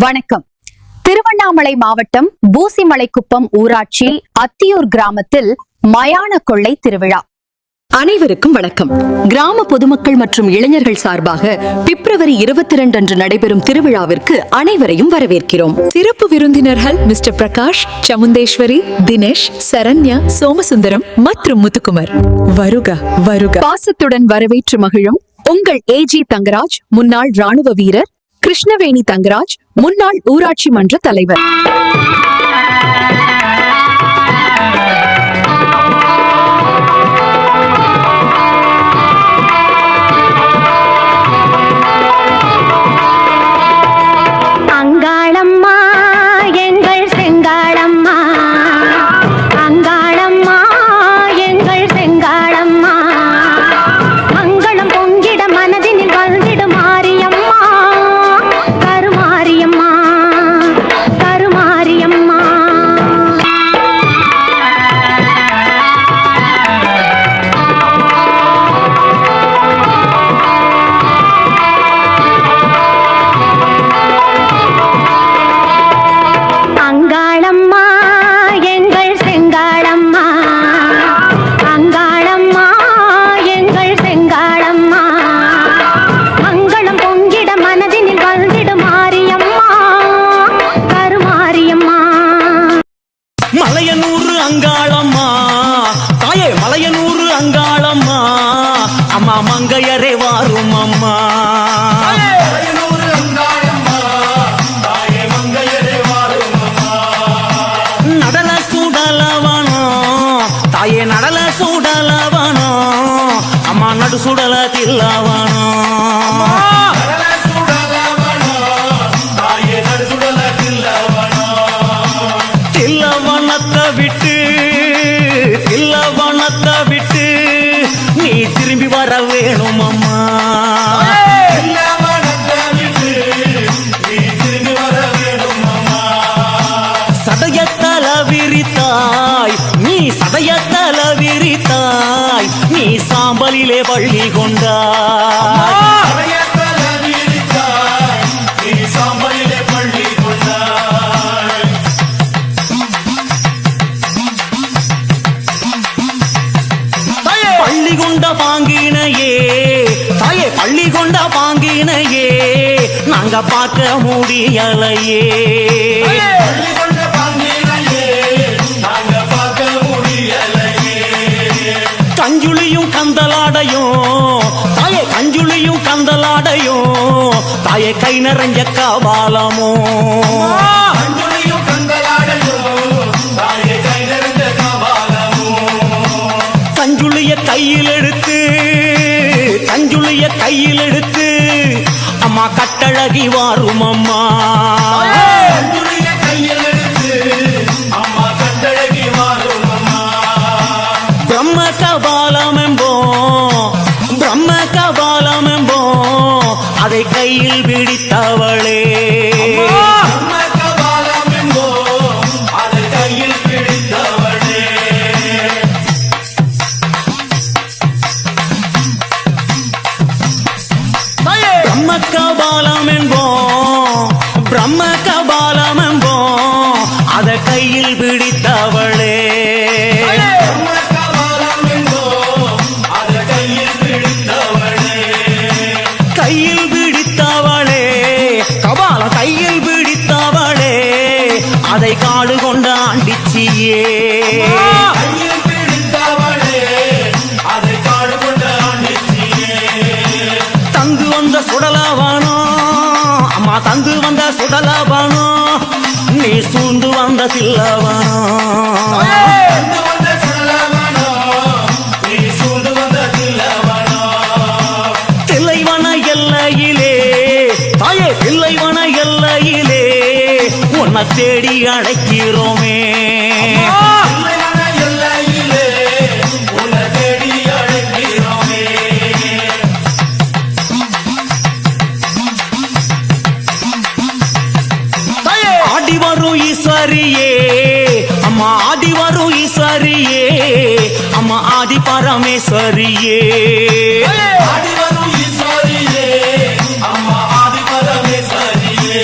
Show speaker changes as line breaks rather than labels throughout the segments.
வணக்கம். திருவண்ணாமலை மாவட்டம் பூசிமலைக்குப்பம் ஊராட்சி அத்தியூர் கிராமத்தில் மயான கொள்ளை திருவிழா.
அனைவருக்கும் வணக்கம். கிராம பொதுமக்கள் மற்றும் இளைஞர்கள் சார்பாக பிப்ரவரி 22 அன்று நடைபெறும் திருவிழாவிற்கு அனைவரையும் வரவேற்கிறோம்.
சிறப்பு விருந்தினர்கள் மிஸ்டர் பிரகாஷ், சமுந்தேஸ்வரி, தினேஷ், சரண்யா, சோமசுந்தரம் மற்றும் முத்துக்குமார். வருக வருக.
பாசத்துடன் வரவேற்று மகிழும் உங்கள் ஏஜி தங்கராஜ், முன்னாள் ராணுவ வீரர், கிருஷ்ணவேணி தங்கராஜ், முன்னாள் ஊராட்சி மன்ற தலைவர்.
அங்காளம்மா எங்கள் செங்காளம்மா, அங்காளம்மா எங்கள் செங்காளம்மா, மங்களம் பொங்கிட மனதினில் வந்திடும் மாரியம்மா, கருமாரியம்மா கருமாரியம்மா. அங்காளம்மா எங்கள் செங்காளம்மா, அங்காளம்மா எங்கள் செங்காளம்மா, மங்களம் பொங்கிட மனதினில் வந்திடும் மாரியம்மா, கருமாரியம்மா.
மலையனூர் அங்காளம்மா தாயே, மலையனூர் அங்காளம்மா, அம்மா மங்கையரே வாரும் அம்மா. நடல சுடலவனோ தாயே, நடல சுடலவனோ, அம்மா நடு சுடல தில்லவனோ. தில்லவனத்தை விட்டு, தில்லவனத்தை விட்டு நீ திரும்பி வர வேணும் அம்மா. சதயத்தல விரித்தாய் நீ, சதயத்தல விரித்தாய் நீ, சாம்பலிலே வள்ளி கொண்டாய். பள்ளி கொண்ட பாங்கினையே தாயே, பள்ளி கொண்ட பாங்கினையே நாங்க பார்க்க முடியலையே. கஞ்சுளியும் கந்தலாடையும் தாயே, கஞ்சுளியும் கந்தலாடையும் தாயே, கை நிறைஞ்ச கபாலமோ. கஞ்சுளிய கையில் எடுத்து, கஞ்சுளிய கையில் எடுத்து அம்மா கட்டழகி வாரும் அம்மா. பிரம்ம கபாலம் என்போம், பிரம்ம கபாலம் என்போம், அதை கையில் பிடித்தவளே. பிரம்ம கபாலம் என்போம், பிரம்ம கபாலம் என்போம், அதை கையில் பிடித்தவளே. கையில் பிடித்தவளே, கபாலம் கையில் பிடித்தவளே, அதை காடு கொண்ட ஆண்டிச்சியே. தந்து வந்த சுடலவானோ அம்மா, தந்து வந்த சுடலவானோ, நீ சூழ்ந்து வந்த தில்லவானோ. தில்லைவன எல்லையிலே தாயே, தில்லைவன எல்லையிலே உன்னை தேடி அழைக்கிறோமே. ஆடி வரும் ஈஸ்வரியே அம்மா, ஆடி வரும் ஈஸ்வரியே அம்மா, ஆதி பரமேஸ்வரியே. அம்மா ஆதி பரமேஸ்வரியே,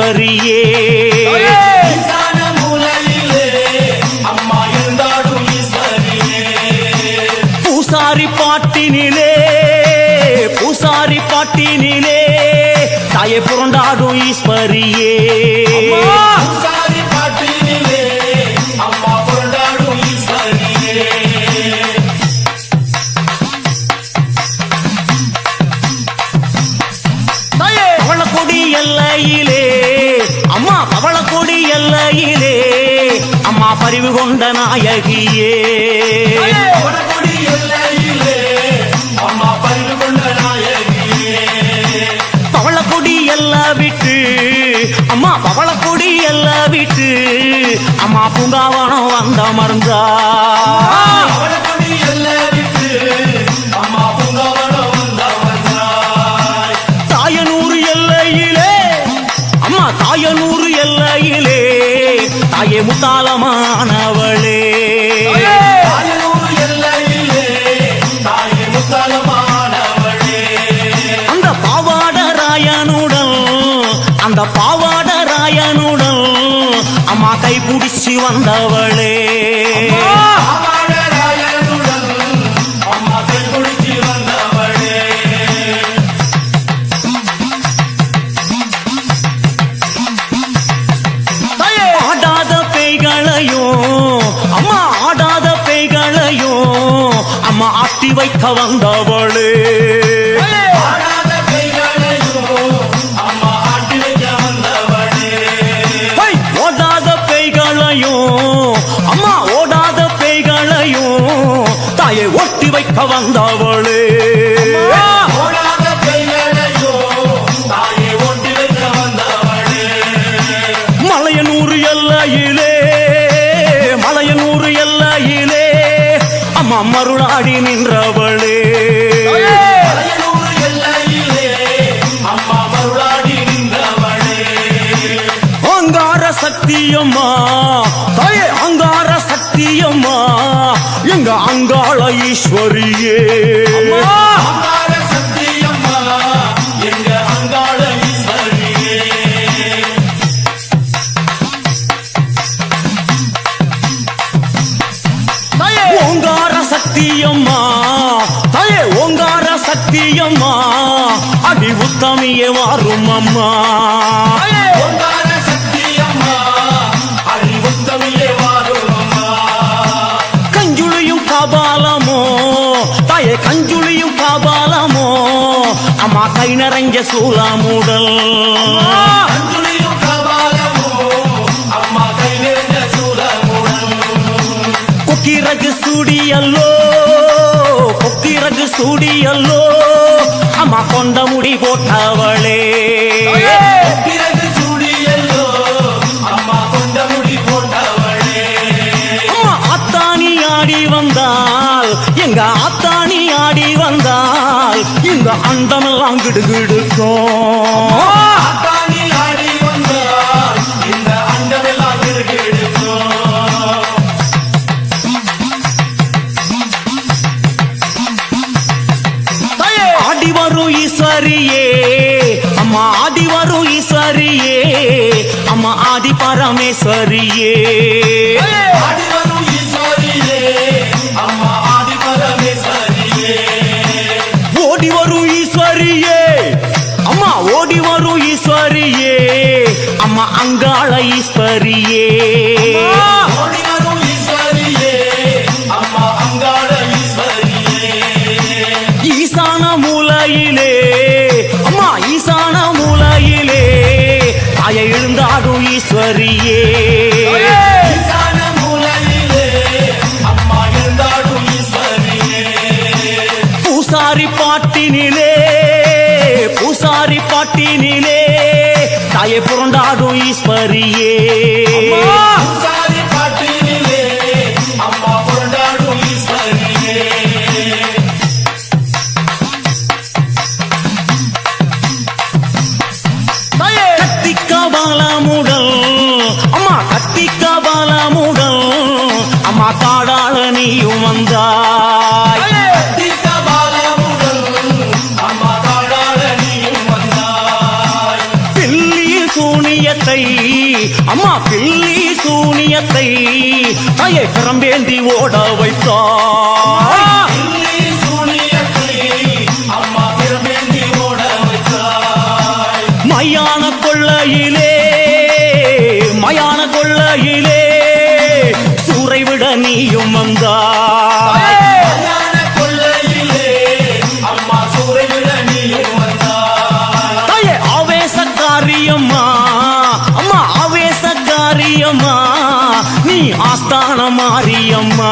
ஈஸ்வரியே பூசாரி பாட்டினிலே பூசாரி பாட்டினிலே தாயை புரண்டாடும் ஈஸ்வரியே பவளக்கொடி எல்லையிலே அம்மா பவளக்கொடி எல்லையிலே அம்மா பரிவு கொண்ட நாயகியே பவளக்கொடி எல்லாம் விட்டு அம்மா பவளக்கொடி எல்லாம் விட்டு அம்மா பூங்காவனம் வந்த மருந்தா தாயனூர் எல்லையிலே அம்மா தாயனூர் எல்லையிலே தாயே முத்தாலமானவளே அந்த பாவாடராயனுடன் அந்த பாவாடராயனுடன் அம்மா கைப்பிடிச்சு வந்தவளே ஆடாத பேய்களையும் அம்மா ஆடாத பேய்களையும் அம்மா ஆட்டி வைக்க வந்தவளே ஓடாத பேய்களையும் அம்மா ஓடாத பேய்களையும் தாயை ஒட்டி வைக்க வந்தவளே மலையனூர் எல்லையிலே மலையனூர் எல்லையிலே அம்மா மருளாடி நின்றவளே அங்கார சக்தியம்மா தாயே அங்கார சக்தியம்மா எங்க அங்காள ஈஸ்வரியே ஓங்கார சக்தியம்மா தாயே ஓங்கார சக்தியம்மா அடி உத்தமியே வாரும் அம்மா கஞ்சுளியும் காபாலமோ தாயே கஞ்சுளியும் காபாலமோ அம்மா கை நிறைஞ்ச சூலாமுடல் கொக்கிரகு சூடியல்லோ கொக்கிரகு சூடியல்லோ அம்மா கொண்ட முடி போட்டவளே அம்மா அத்தானி ஆடி வந்தால் எங்க அத்தானி ஆடி வந்தால் இந்த அண்டமெல்லாம் கிடுகிடுக்கும் ஆடி வரும் ஈஸ்வரியே அம்மா ஆடி வரும் ஈஸ்வரியே அம்மா ஆதி பரமேஸ்வரியே ஓடி வரும் ஈஸ்வரியே அம்மா ஓடி வரும் ஈஸ்வரியே அம்மா அங்காள ஈஸ்வரியே ஈசான மூலையிலே அம்மா ஈசான மூலையிலே தாயை எழுந்தாடும் ஈஸ்வரியே பூசாரி பாட்டினிலே பூசாரி பாட்டினிலே தாயை புரண்டாடும் ஈஸ்வரியே கத்திக்கபாலமுடல் அம்மா கத்திக்கபாலமுடல் அம்மா காடாள நீயும் வந்தாய் பில்லி சூனிய தாயே கிளம்பேந்தி ஓட வைத்தாய் மயான கொள்ளையிலே சூறை விட நீயும் வந்தாய் தாயே ஆவேசக்காரியம்மா அம்மா ஆவேசக்காரியம்மா நீ ஆஸ்தான மாரியம்மா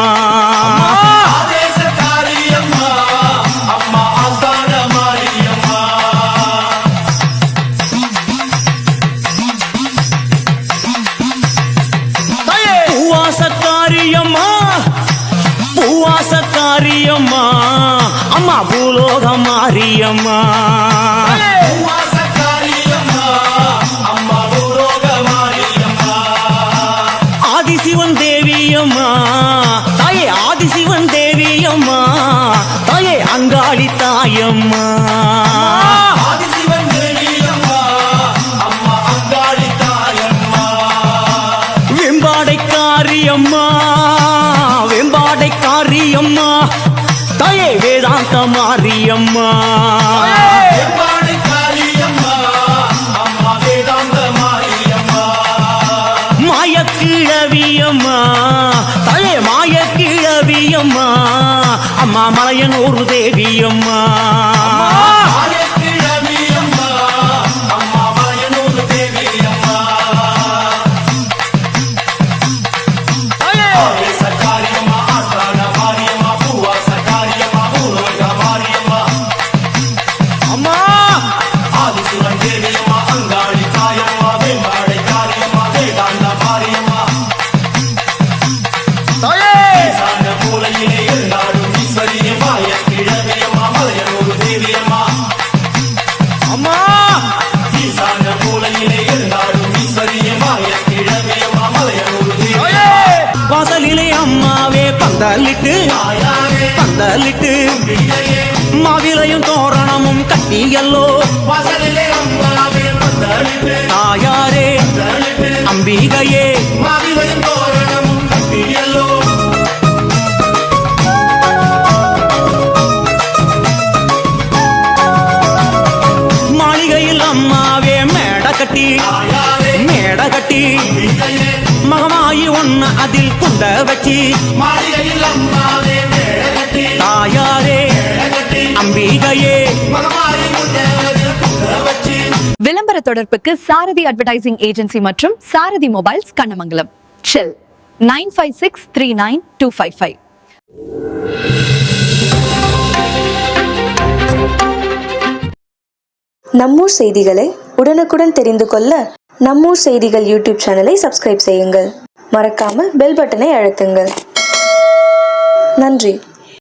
பூவாசக்காரியம்மா அம்மா பூலோக மாரியம்மா ஆதிசிவன் தேவியம்மா தாயே ஆதிசிவன் தேவியம்மா தாயே அங்காளி தாயம்மா வெம்பாடைக்காரியம்மா தாயே வேதாந்த மாரியம்மா மாயக்கிழவியம்மா தாயே மாயக்கிழவியம்மா அம்மா மலையனூர் தேவியம்மா வாசலிலே அம்மாவே பந்தலிட்டு மாவிலையும் தோரணமும் கட்டியல்லோ தாயாரே அம்பிகையே மாளிகையில் அம்மாவே மேட கட்டி மகமாயி ஒன்னு அதில் குண்ட வச்சி தாயாரே அம்பிகையே
விளம்பர தொடர்புக்கு சாரதி அட்வர்டைசிங் ஏஜென்சி மற்றும் சாரதி மொபைல்ஸ் கண்ணமங்கலம். செல் 95639255.
நம்மூர் செய்திகளை உடனுக்குடன் தெரிந்து கொள்ள நம்மூர் செய்திகள் யூடியூப் சேனலை சப்ஸ்கிரைப் செய்யுங்கள். மறக்காம பெல் பட்டனை அழுத்துங்கள். நன்றி.